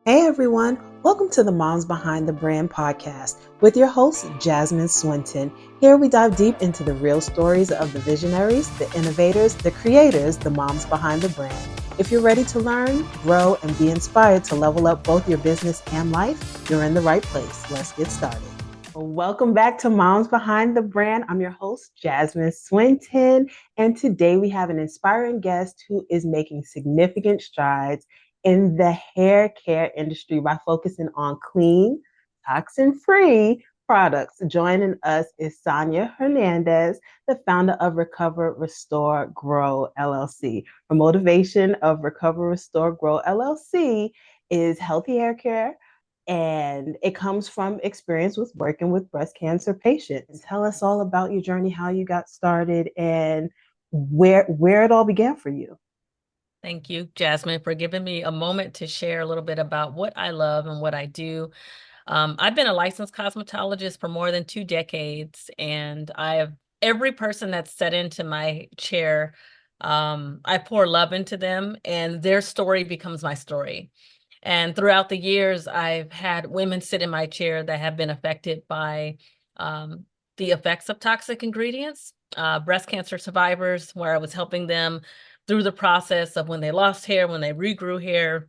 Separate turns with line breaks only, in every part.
Hey everyone, welcome to the Moms Behind the Brand podcast with your host, Jasmine Swinton. Here we dive deep into the real stories of the visionaries, the innovators, the creators, the moms behind the brand. If you're ready to learn, grow, and be inspired to level up both your business and life, you're in the right place. Let's get started. Welcome back to Moms Behind the Brand. I'm your host, Jasmine Swinton, and today we have an inspiring guest who is making significant strides in the hair care industry by focusing on clean, toxin-free products. Joining us is Sonya Hernandez, the founder of Recover, Restore, Grow, LLC. Her motivation of Recover, Restore, Grow, LLC is healthy hair care, and it comes from experience with working with breast cancer patients. Tell us all about your journey, how you got started, and where it all began for you.
Thank you, Jasmine, for giving me a moment to share a little bit about what I love and what I do. I've been a licensed cosmetologist for more than 2 decades, and every person that's set into my chair, I pour love into them, and their story becomes my story. And throughout the years, I've had women sit in my chair that have been affected by the effects of toxic ingredients, breast cancer survivors, where I was helping them through the process of when they lost hair, when they regrew hair.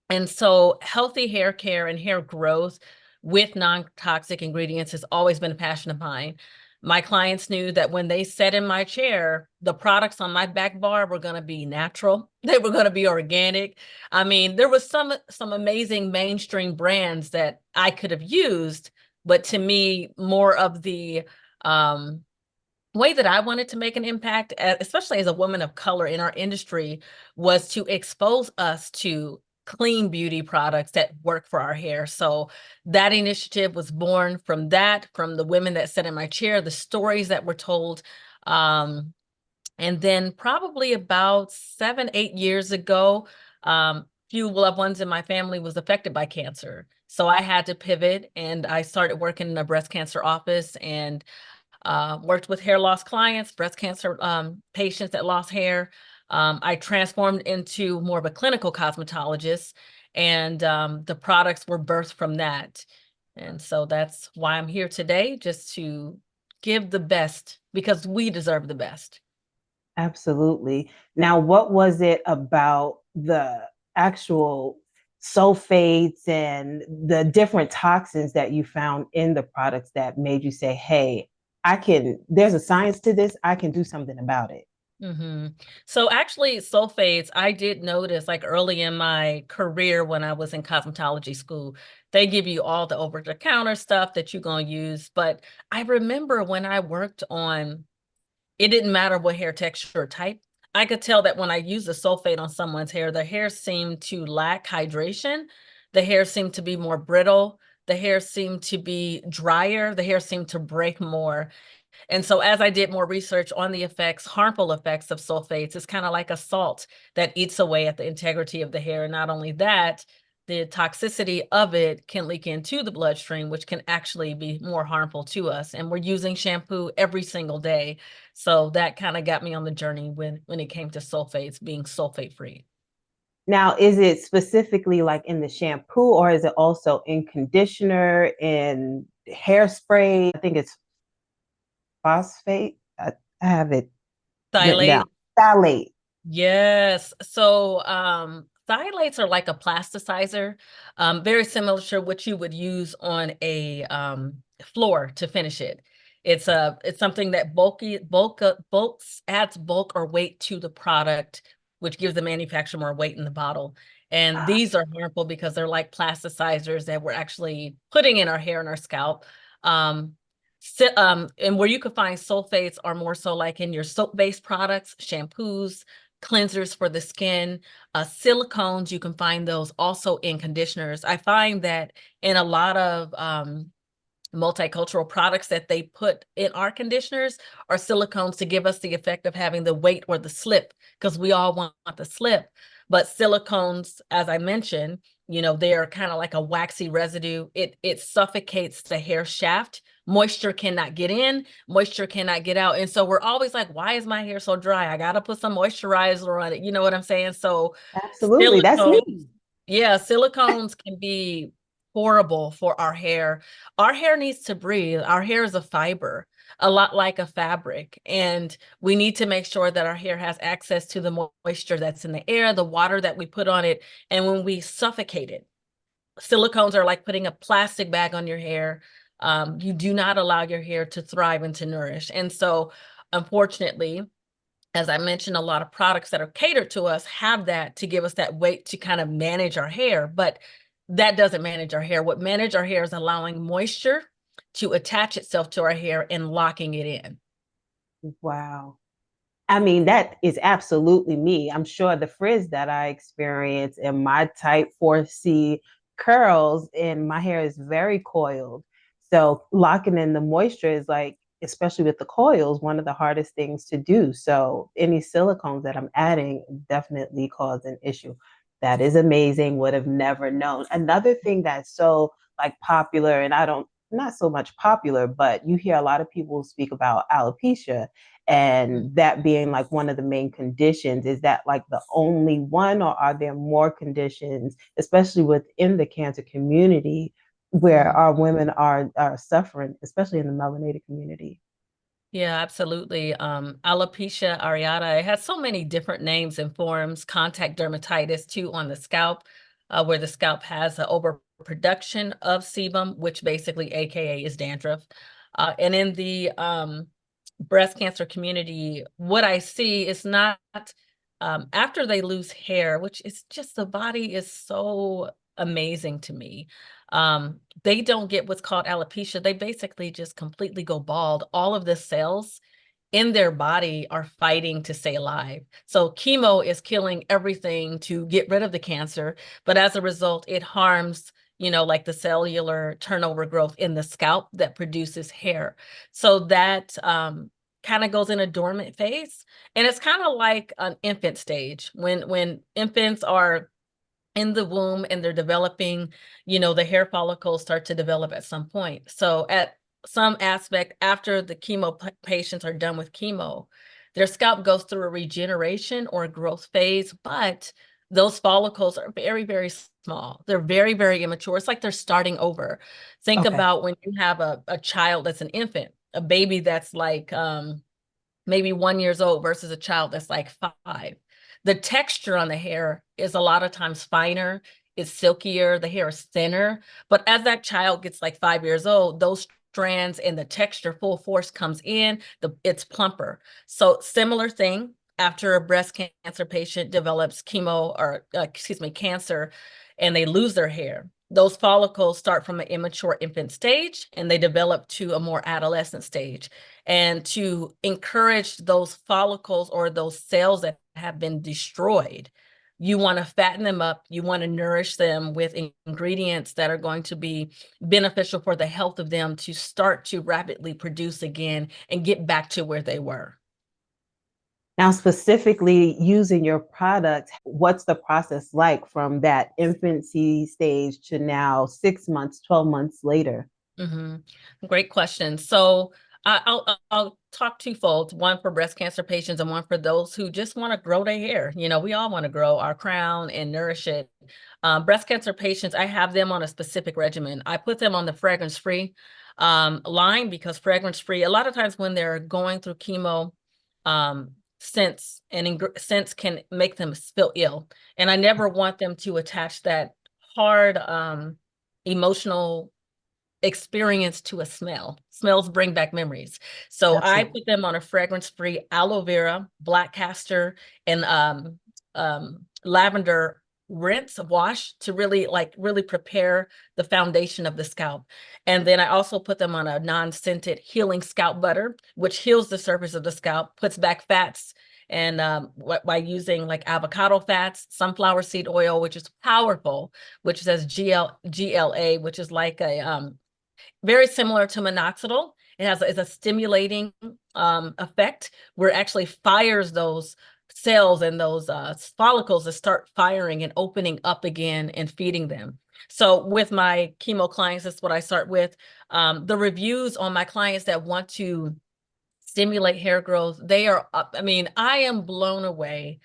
And so healthy hair care and hair growth with non-toxic ingredients has always been a passion of mine. My clients knew that when they sat in my chair, the products on my back bar were going to be natural. They were going to be organic. I mean, there was some amazing mainstream brands that I could have used, but to me, more of the way that I wanted to make an impact, especially as a woman of color in our industry, was to expose us to clean beauty products that work for our hair. So that initiative was born from the women that sat in my chair, the stories that were told. And then probably about 7, 8 years ago, few loved ones in my family was affected by cancer. So I had to pivot, and I started working in a breast cancer office and worked with hair loss clients, breast cancer patients that lost hair. I transformed into more of a clinical cosmetologist, and the products were birthed from that. And so that's why I'm here today, just to give the best, because we deserve the best.
Absolutely. Now, what was it about the actual sulfates and the different toxins that you found in the products that made you say, hey, there's a science to this, I can do something about it?
So actually, sulfates, I did notice like early in my career when I was in cosmetology school, they give you all the over-the-counter stuff that you're going to use. But I remember when I worked on, it didn't matter what hair texture or type. I could tell that when I used the sulfate on someone's hair, the hair seemed to lack hydration. The hair seemed to be more brittle. The hair seemed to be drier. The hair seemed to break more. And so as I did more research on the harmful effects of sulfates, it's kind of like a salt that eats away at the integrity of the hair. And not only that, the toxicity of it can leak into the bloodstream, which can actually be more harmful to us. And we're using shampoo every single day. So that kind of got me on the journey when it came to sulfates being sulfate free.
Now, is it specifically like in the shampoo, or is it also in conditioner, in hairspray? I think it's phosphate. I have it written down.
Phthalate.
Phthalate.
Yes. So phthalates are like a plasticizer, very similar to what you would use on a floor to finish it. It's something that adds bulk or weight to the product, which gives the manufacturer more weight in the bottle. And these are harmful because they're like plasticizers that we're actually putting in our hair and our scalp. And where you can find sulfates are more so like in your soap-based products, shampoos, cleansers for the skin, silicones. You can find those also in conditioners. I find that in a lot of multicultural products that they put in our conditioners are silicones to give us the effect of having the weight or the slip, because we all want the slip. But silicones, as I mentioned, they are kind of like a waxy residue. It suffocates the hair shaft. Moisture cannot get in, moisture cannot get out. And so we're always like, why is my hair so dry? I got to put some moisturizer on it. You know what I'm saying? So
Absolutely. That's
silicone,
me.
Yeah, silicones can be horrible for our hair. Our hair needs to breathe. Our hair is a fiber, a lot like a fabric. And we need to make sure that our hair has access to the moisture that's in the air, the water that we put on it. And when we suffocate it, silicones are like putting a plastic bag on your hair. You do not allow your hair to thrive and to nourish. And so, unfortunately, as I mentioned, a lot of products that are catered to us have that to give us that weight to kind of manage our hair, but that doesn't manage our hair. What manage our hair is allowing moisture to attach itself to our hair and locking it in.
Wow. I mean, that is absolutely me. I'm sure the frizz that I experience in my type 4C curls and my hair is very coiled. So locking in the moisture is like, especially with the coils, one of the hardest things to do. So any silicones that I'm adding definitely cause an issue. That is amazing. Would have never known. Another thing that's so like popular, and I don't, not so much popular, but you hear a lot of people speak about alopecia and that being like one of the main conditions. Is that like the only one, or are there more conditions, especially within the cancer community, where
Mhm.
our women are suffering, especially in the melanated community?
Yeah, absolutely. Alopecia areata, it has so many different names and forms. Contact dermatitis too on the scalp, where the scalp has an overproduction of sebum, which basically AKA is dandruff. And in the breast cancer community, what I see is not after they lose hair, which is just the body is so amazing to me. They don't get what's called alopecia. They basically just completely go bald. All of the cells in their body are fighting to stay alive. So chemo is killing everything to get rid of the cancer, but as a result, it harms, like the cellular turnover growth in the scalp that produces hair. So that kind of goes in a dormant phase. And it's kind of like an infant stage when infants are in the womb and they're developing, the hair follicles start to develop at some point. So at some aspect after the chemo patients are done with chemo, their scalp goes through a regeneration or a growth phase, but those follicles are very, very small. They're very, very immature. It's like they're starting over. Think
Okay.
about when you have a child that's an infant, a baby that's like maybe 1 year old versus a child that's like 5. The texture on the hair is a lot of times finer, it's silkier, the hair is thinner. But as that child gets like 5 years old, those strands and the texture full force comes in, it's plumper. So similar thing after a breast cancer patient develops chemo or excuse me, cancer, and they lose their hair. Those follicles start from an immature infant stage and they develop to a more adolescent stage. And to encourage those follicles or those cells that have been destroyed, you want to fatten them up. You want to nourish them with ingredients that are going to be beneficial for the health of them to start to rapidly produce again and get back to where they were.
Now, specifically using your product, what's the process like from that infancy stage to now 6 months, 12 months later?
Mm-hmm. Great question. So I'll talk twofold, one for breast cancer patients and one for those who just want to grow their hair. We all want to grow our crown and nourish it. Breast cancer patients, I have them on a specific regimen. I put them on the fragrance-free line because fragrance-free, a lot of times when they're going through chemo, scents can make them feel ill. And I never want them to attach that hard emotional experience to a smell. Smells bring back memories. So I
Absolutely.
put them on a fragrance-free aloe vera, black castor, and lavender rinse wash to really prepare the foundation of the scalp. And then I also put them on a non-scented healing scalp butter, which heals the surface of the scalp, puts back fats, and by using like avocado fats, sunflower seed oil, which is powerful, which says GLA, which is like a very similar to minoxidil. Is a stimulating effect where it actually fires those cells and those follicles that start firing and opening up again and feeding them. So with my chemo clients, that's what I start with. The reviews on my clients that want to stimulate hair growth, they are up. I mean, I am blown away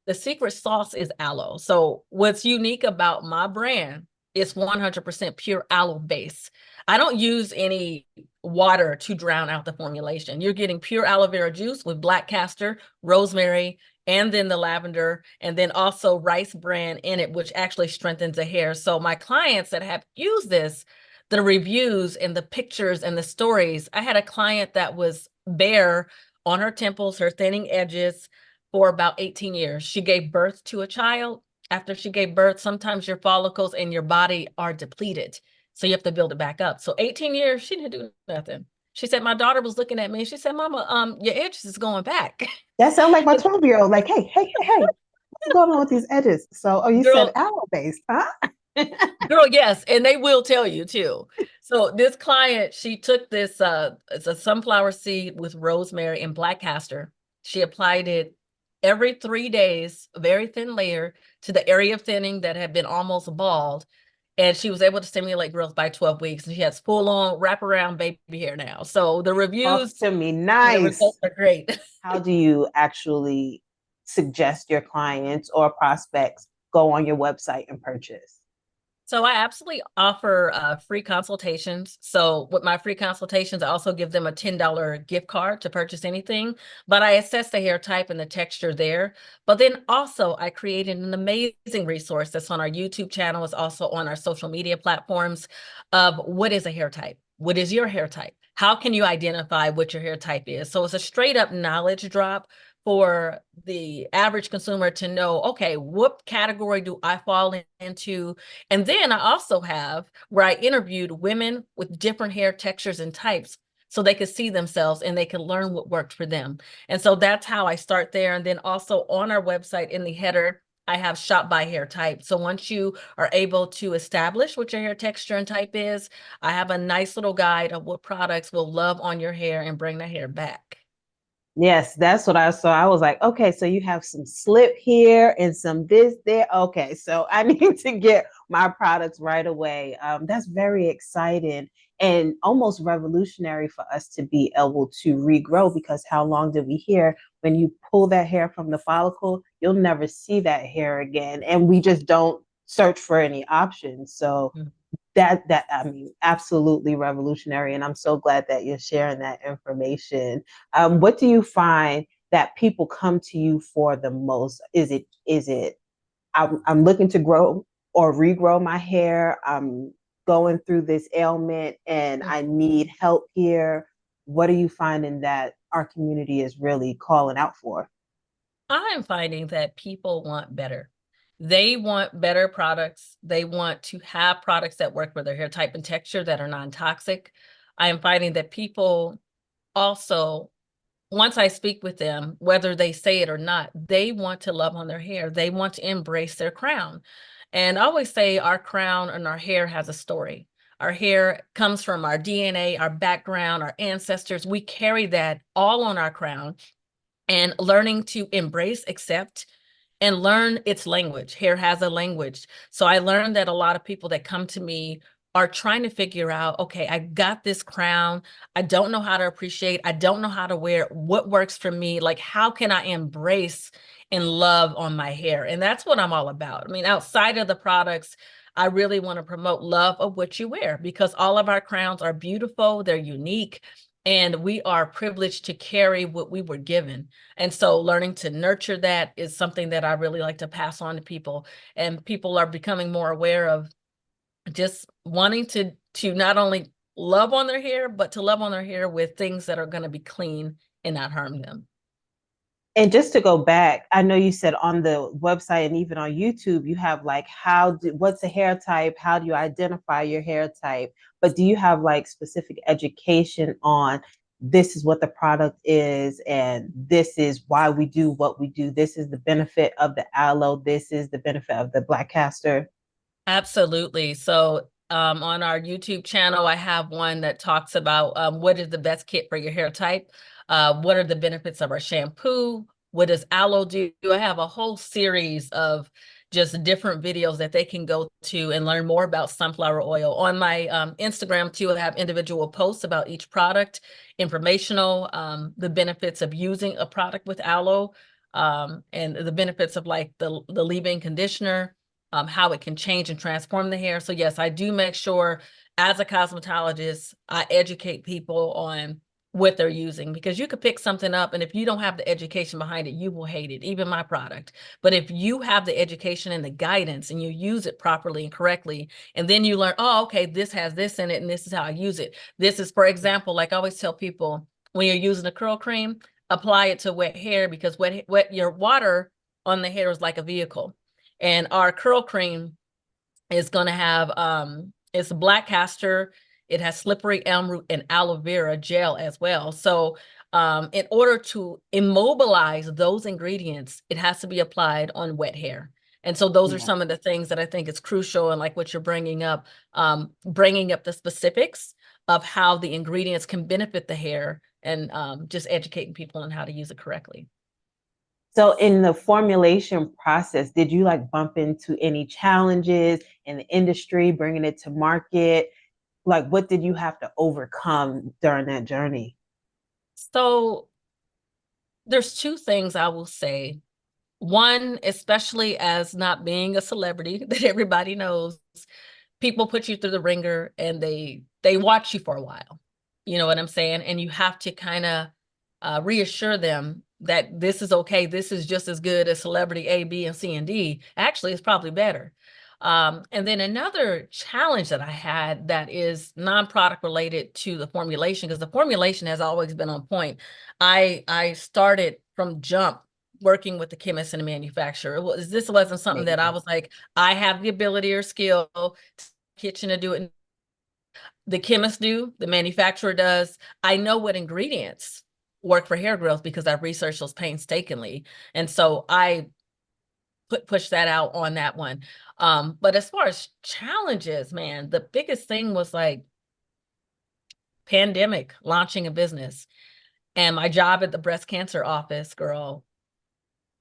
The secret sauce is aloe. So what's unique about my brand is 100% pure aloe base. I don't use any water to drown out the formulation. You're getting pure aloe vera juice with black castor, rosemary, and then the lavender, and then also rice bran in it, which actually strengthens the hair. So my clients that have used this, the reviews and the pictures and the stories, I had a client that was bare on her temples, her thinning edges for about 18 years. She gave birth to a child. After she gave birth, sometimes your follicles in your body are depleted. So you have to build it back up. So 18 years, she didn't do nothing. She said, my daughter was looking at me. She said, Mama, your edges is going back.
That sounds like my 12-year-old. Like, hey, what's going on with these edges? So, oh, you said
Girl,
aloe based, huh?
girl, yes, and they will tell you too. So this client, she took this, it's a sunflower seed with rosemary and black castor. She applied it every 3 days, a very thin layer to the area of thinning that had been almost bald. And she was able to stimulate growth by 12 weeks. And she has full on wraparound baby hair now. So the
Talk
reviews
to me
and the results
nice.
are great.
How do you actually suggest your clients or prospects go on your website and purchase?
So I absolutely offer free consultations. So with my free consultations, I also give them a $10 gift card to purchase anything, but I assess the hair type and the texture there. But then also I created an amazing resource that's on our YouTube channel. It's also on our social media platforms of what is a hair type? What is your hair type? How can you identify what your hair type is? So it's a straight up knowledge drop for the average consumer to know, okay, what category do I fall into? And then I also have where I interviewed women with different hair textures and types so they could see themselves and they could learn what worked for them. And so that's how I start there. And then also on our website in the header, I have shop by hair type. So once you are able to establish what your hair texture and type is, I have a nice little guide of what products will love on your hair and bring the hair back.
Yes, that's what I saw. I was like, okay, so you have some slip here and some this there. Okay, so I need to get my products right away. That's very exciting and almost revolutionary for us to be able to regrow, because how long did we hear when you pull that hair from the follicle, you'll never see that hair again. And we just don't search for any options. So that I mean, absolutely revolutionary, and I'm so glad that you're sharing that information. What do you find that people come to you for the most? Is it I'm looking to grow or regrow my hair? I'm going through this ailment and I need help here. What are you finding that our community is really calling out for?
I'm finding that people want better. They want better products. They want to have products that work with their hair type and texture that are non-toxic. I am finding that people also, once I speak with them, whether they say it or not, they want to love on their hair. They want to embrace their crown. And I always say our crown and our hair has a story. Our hair comes from our DNA, our background, our ancestors. We carry that all on our crown, and learning to embrace, accept, and learn its language. Hair has a language. So I learned that a lot of people that come to me are trying to figure out, okay, I got this crown. I don't know how to appreciate. I don't know how to wear it. What works for me? Like, how can I embrace and love on my hair? And that's what I'm all about. I mean, outside of the products, I really want to promote love of what you wear, because all of our crowns are beautiful. They're unique. And we are privileged to carry what we were given. And so learning to nurture that is something that I really like to pass on to people. And people are becoming more aware of just wanting to not only love on their hair, but to love on their hair with things that are going to be clean and not harm them.
And just to go back, I know you said on the website and even on YouTube, you have like what's a hair type? How do you identify your hair type? But do you have like specific education on this is what the product is and this is why we do what we do? This is the benefit of the aloe. This is the benefit of the black castor.
Absolutely. So on our YouTube channel, I have one that talks about what is the best kit for your hair type. What are the benefits of our shampoo? What does aloe do? I have a whole series of just different videos that they can go to and learn more about sunflower oil. On my Instagram too, I have individual posts about each product, informational, the benefits of using a product with aloe. and the benefits of like the leave-in conditioner, how it can change and transform the hair. So yes, I do make sure as a cosmetologist, I educate people on what they're using, because you could pick something up and if you don't have the education behind it, you will hate it, even my product. But if you have the education and the guidance and you use it properly and correctly, and then you learn, oh, okay, this has this in it and this is how I use it. This is, for example, like I always tell people, when you're using a curl cream, apply it to wet hair, because wet your water on the hair is like a vehicle. And our curl cream is going to have it's black castor, it has slippery elm root and aloe vera gel as well. So in order to immobilize those ingredients, it has to be applied on wet hair. And so those are
Yeah.
some of the things that I think is crucial, and like what you're bringing up the specifics of how the ingredients can benefit the hair, and just educating people on how to use it correctly.
So in the formulation process, did you like bump into any challenges in the industry bringing it to market? Like what did you have to overcome during that journey?
So there's two things I will say. One, especially as not being a celebrity that everybody knows, people put you through the ringer and they watch you for a while. You know what I'm saying? And you have to kind of reassure them that this is okay. This is just as good as celebrity A, B, and C, and D. Actually, it's probably better. And then another challenge that I had that is non-product related to the formulation, because the formulation has always been on point. I started from jump working with the chemist and the manufacturer. This wasn't something that I was like, I have the ability or skill to kitchen to do it. The chemist do, the manufacturer does. I know what ingredients work for hair growth because I've researched those painstakingly. And so I push that out on that one. But as far as challenges, man, the biggest thing was like pandemic, launching a business, and my job at the breast cancer office, girl,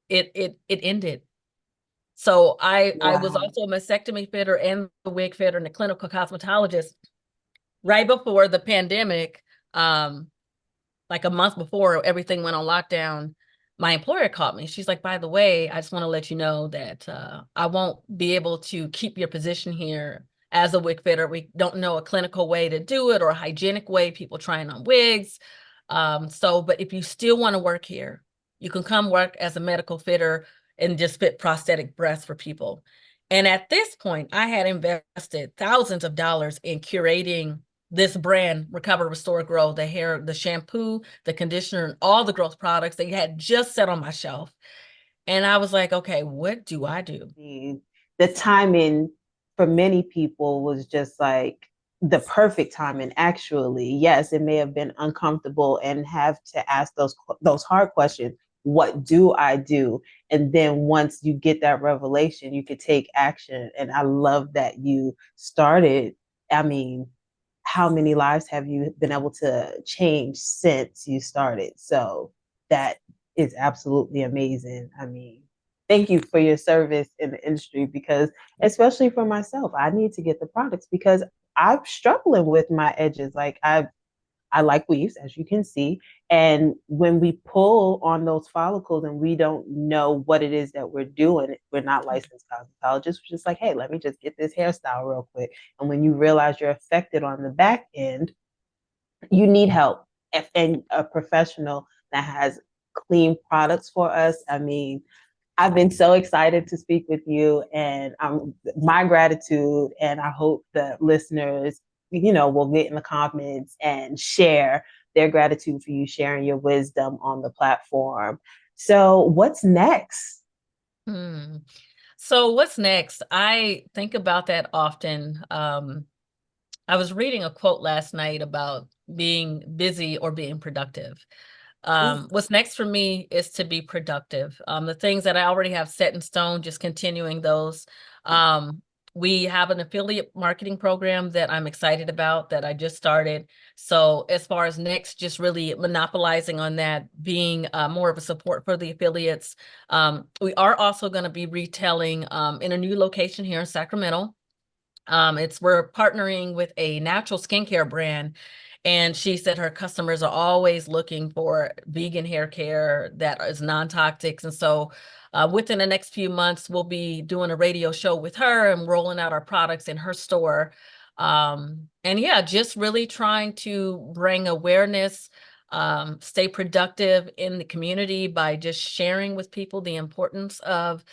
it ended. So I was
Wow.
also a mastectomy fitter and a wig fitter and a clinical cosmetologist right before the pandemic. Like a month before everything went on lockdown, my employer called me. She's like, by the way, I just want to let you know that I won't be able to keep your position here as a wig fitter. We don't know a clinical way to do it or a hygienic way, people trying on wigs. But if you still want to work here, you can come work as a medical fitter and just fit prosthetic breasts for people. And at this point, I had invested thousands of dollars in curating this brand, Recover, Restore, Grow, the hair, the shampoo, the conditioner, and all the growth products that had just set on my shelf. And I was like, okay, what do I do?
The timing for many people was just like the perfect timing. Actually, yes, it may have been uncomfortable and have to ask those hard questions. What do I do? And then once you get that revelation, you could take action. And I love that you started. I mean, how many lives have you been able to change since you started? So that is absolutely amazing. I mean, thank you for your service in the industry, because especially for myself, I need to get the products because I'm struggling with my edges. Like I like weaves, as you can see. And when we pull on those follicles and we don't know what it is that we're doing, we're not licensed cosmetologists. We're just like, hey, let me just get this hairstyle real quick. And when you realize you're affected on the back end, you need help and a professional that has clean products for us. I mean, I've been so excited to speak with you, and my gratitude, and I hope the listeners, will get in the comments and share their gratitude for you sharing your wisdom on the platform. So, what's next?
Hmm. So what's next? I think about that often. I was reading a quote last night about being busy or being productive.
Ooh.
What's next for me is to be productive. The things that I already have set in stone, just continuing those. We have an affiliate marketing program that I'm excited about that I just started. So as far as next, just really monopolizing on that, being more of a support for the affiliates. We are also going to be retailing in a new location here in Sacramento. We're partnering with a natural skincare brand, And she said her customers are always looking for vegan hair care that is non-toxic. And so within the next few months, we'll be doing a radio show with her and rolling out our products in her store. And yeah, just really trying to bring awareness, stay productive in the community by just sharing with people the importance of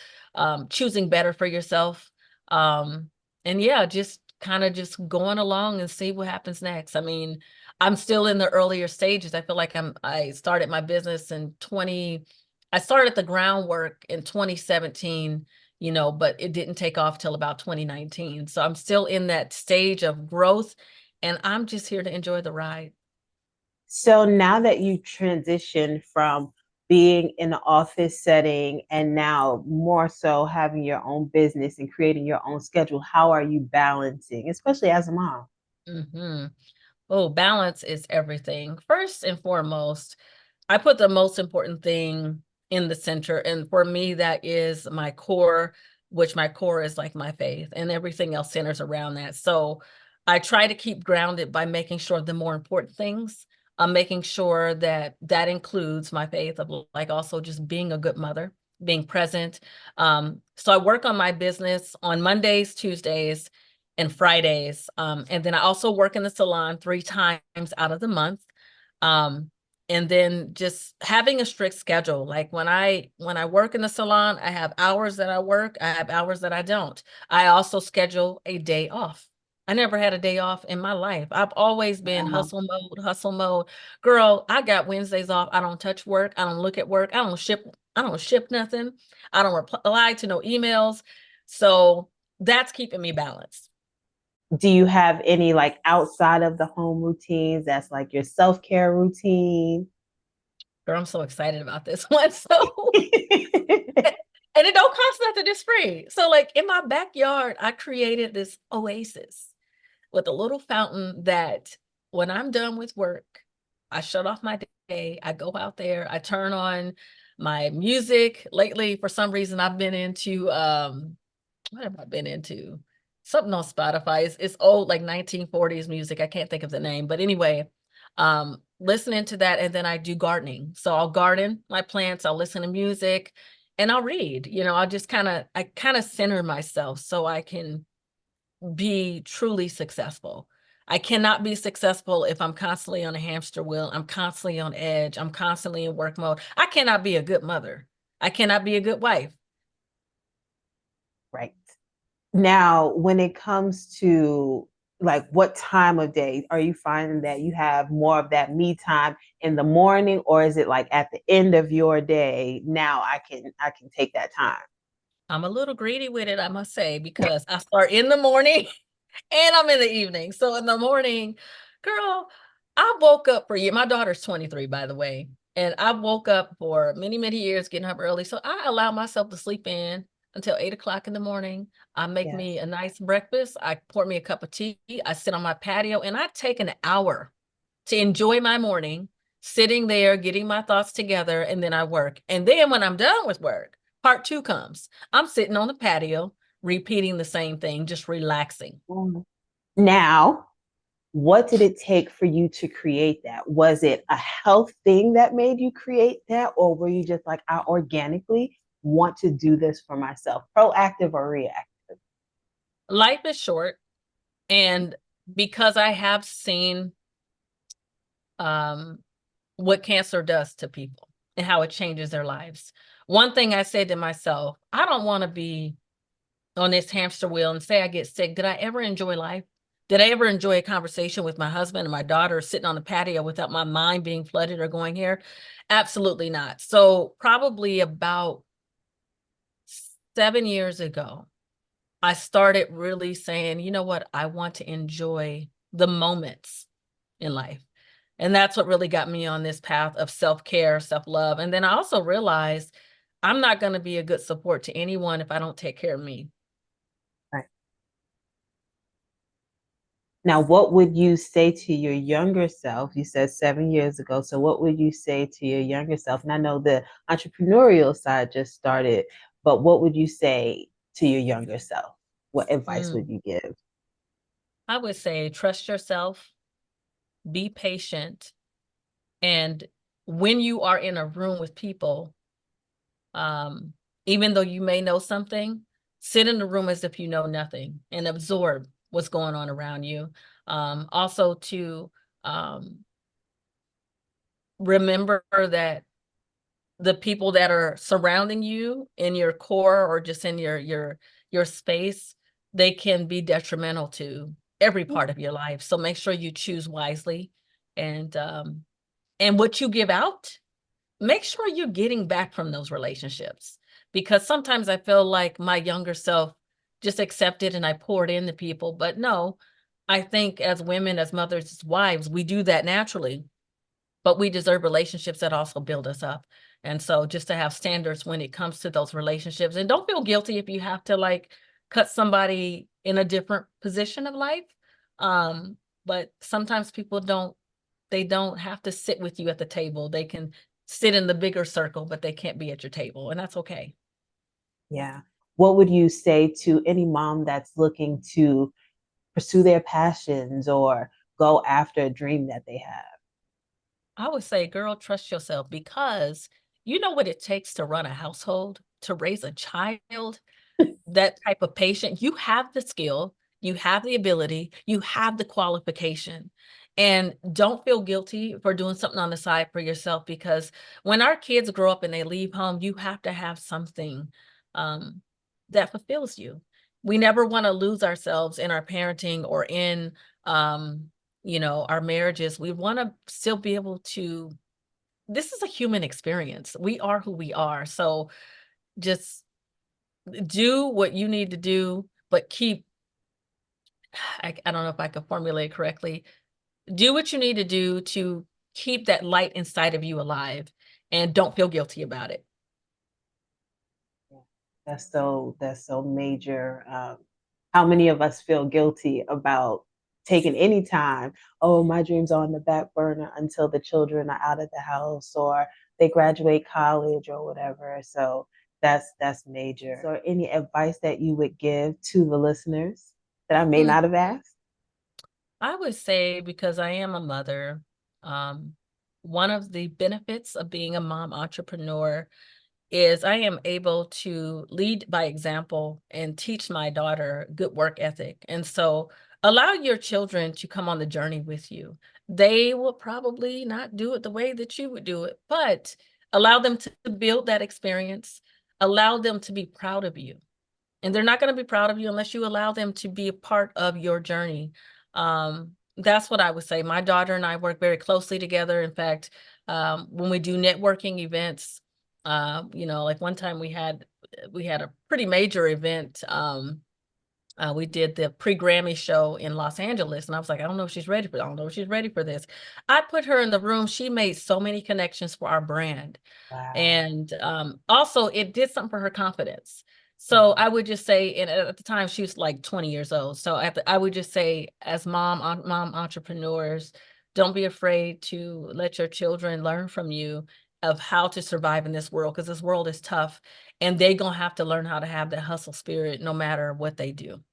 choosing better for yourself. And yeah, just kind of just going along and see what happens next. I mean, I'm still in the earlier stages. I feel like I started my business I started the groundwork in 2017, but it didn't take off till about 2019. So I'm still in that stage of growth, and I'm just here to enjoy the ride.
So now that you transitioned from being in the office setting and now more so having your own business and creating your own schedule, how are you balancing, especially as a mom?
Mm-hmm. Oh, balance is everything. First and foremost, I put the most important thing in the center. And for me, that is my core, which my core is like my faith, and everything else centers around that. So I try to keep grounded by making sure the more important things, I'm making sure that that includes my faith of like also just being a good mother, being present. So I work on my business on Mondays, Tuesdays, and Fridays. And then I also work in the salon 3 times out of the month. Um, and then just having a strict schedule. Like when I work in the salon, I have hours that I work, I have hours that I don't. I also schedule a day off. I never had a day off in my life. I've always been
Wow.
hustle mode, hustle mode. Girl, I got Wednesdays off. I don't touch work. I don't look at work. I don't ship nothing. I don't reply to no emails. So that's keeping me balanced.
Do you have any like outside of the home routines that's like your self-care routine?
Girl, I'm so excited about this one. So and it don't cost nothing, it's free. So like in my backyard, I created this oasis with a little fountain that when I'm done with work, I shut off my day, I go out there, I turn on my music. Lately, for some reason, I've been into what have I been into? Something on Spotify. It's old, like 1940s music. I can't think of the name. But anyway, listening to that, and then I do gardening. So I'll garden my plants, I'll listen to music, and I'll read. I kind of center myself so I can be truly successful. I cannot be successful if I'm constantly on a hamster wheel. I'm constantly on edge. I'm constantly in work mode. I cannot be a good mother. I cannot be a good wife.
Right. Now, when it comes to like what time of day are you finding that you have more of that me time in the morning, or is it like at the end of your day? Now I can take that time.
I'm a little greedy with it, I must say, because I start in the morning and I'm in the evening. So in the morning, girl, I woke up for you. My daughter's 23, by the way. And I woke up for many, many years getting up early. So I allow myself to sleep in until 8 o'clock in the morning. I make
Yes.
me a nice breakfast. I pour me a cup of tea. I sit on my patio and I take an hour to enjoy my morning, sitting there, getting my thoughts together, and then I work. And then when I'm done with work, part two comes. I'm sitting on the patio, repeating the same thing, just relaxing.
Now, what did it take for you to create that? Was it a health thing that made you create that, or were you just like, I organically want to do this for myself, proactive or reactive?
Life is short. And because I have seen um, what cancer does to people and how it changes their lives, one thing I said to myself, I don't want to be on this hamster wheel and say I get sick. Did I ever enjoy life? Did I ever enjoy a conversation with my husband and my daughter sitting on the patio without my mind being flooded or going here? Absolutely not. So probably about 7 years ago, I started really saying, you know what? I want to enjoy the moments in life. And that's what really got me on this path of self-care, self-love. And then I also realized I'm not going to be a good support to anyone if I don't take care of me.
Right. Now, what would you say to your younger self? You said 7 years ago. So, what would you say to your younger self? And I know the entrepreneurial side just started, but what would you say to your younger self? What advice would
Mm.
you give?
I would say trust yourself, be patient. And when you are in a room with people, even though you may know something, sit in the room as if you know nothing and absorb what's going on around you. Also to remember that the people that are surrounding you in your core or just in your space, they can be detrimental to every part of your life. So make sure you choose wisely, and what you give out, make sure you're getting back from those relationships. Because sometimes I feel like my younger self just accepted and I poured into people. But no, I think as women, as mothers, as wives, we do that naturally, but we deserve relationships that also build us up. And so just to have standards when it comes to those relationships, and don't feel guilty if you have to like cut somebody in a different position of life. But sometimes people they don't have to sit with you at the table. They can sit in the bigger circle, but they can't be at your table, and that's okay.
Yeah. What would you say to any mom that's looking to pursue their passions or go after a dream that they have?
I would say, girl, trust yourself, because you know what it takes to run a household, to raise a child, that type of patient. You have the skill, you have the ability, you have the qualification. And don't feel guilty for doing something on the side for yourself, because when our kids grow up and they leave home, you have to have something um, that fulfills you. We never want to lose ourselves in our parenting or in our marriages. We want to still be able to, this is a human experience. We are who we are. So just do what you need to do, but I don't know if I can formulate correctly. Do what you need to do to keep that light inside of you alive, and don't feel guilty about it.
That's so major. How many of us feel guilty about taking any time? Oh, my dreams are on the back burner until the children are out of the house or they graduate college or whatever. So that's major. So, any advice that you would give to the listeners that I may not have asked?
I would say, because I am a mother, um, one of the benefits of being a mom entrepreneur is I am able to lead by example and teach my daughter good work ethic. And so allow your children to come on the journey with you. They will probably not do it the way that you would do it, but allow them to build that experience, allow them to be proud of you. And they're not going to be proud of you unless you allow them to be a part of your journey. That's what I would say. My daughter and I work very closely together. In fact, when we do networking events, like one time we had a pretty major event. We did the pre-Grammy show in Los Angeles, and I was like, I don't know if she's ready for. I don't know if she's ready for this. I put her in the room. She made so many connections for our brand.
Wow.
And also it did something for her confidence. So I would just say, and at the time she was like 20 years old. So I would just say, as mom entrepreneurs, don't be afraid to let your children learn from you of how to survive in this world, because this world is tough, and they're gonna have to learn how to have that hustle spirit no matter what they do.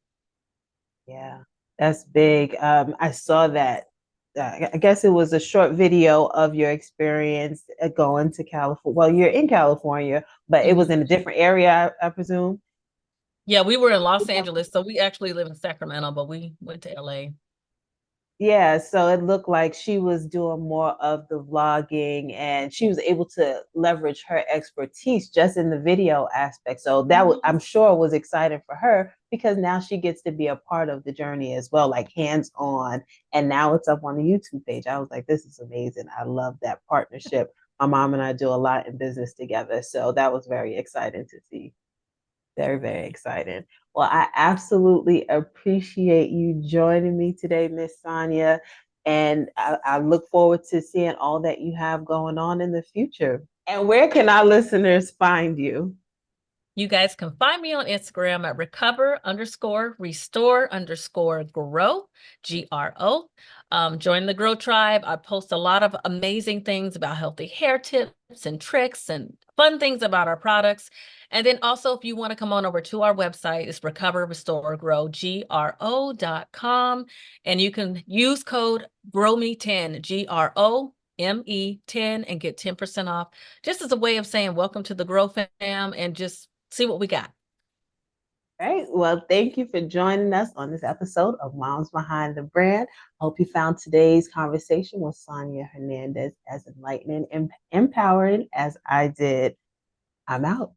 Yeah, that's big. I saw that. I guess it was a short video of your experience going to California. Well, you're in California, but it was
Mhm.
in a different area, I presume.
Yeah, we were in Los Angeles, so we actually live in Sacramento, but we went to LA.
Yeah, so it looked like she was doing more of the vlogging and she was able to leverage her expertise just in the video aspect. So that was, I'm sure, was exciting for her because now she gets to be a part of the journey as well, like hands on. And now it's up on the YouTube page. I was like, this is amazing. I love that partnership. My mom and I do a lot in business together. So that was very exciting to see. Very, very excited. Well, I absolutely appreciate you joining me today, Miss Sonya. And I look forward to seeing all that you have going on in the future. And where can our listeners find you?
You guys can find me on Instagram at recover_restore_grow, GRO. Join the Grow Tribe. I post a lot of amazing things about healthy hair tips and tricks and fun things about our products. And then also, if you want to come on over to our website, it's recover_restore_grow.com. And you can use code GROWME10, GROME10, and get 10% off, just as a way of saying welcome to the Grow fam and just see what we got.
All right. Well, thank you for joining us on this episode of Moms Behind the Brand. Hope you found today's conversation with Sonya Hernandez as enlightening and empowering as I did. I'm out.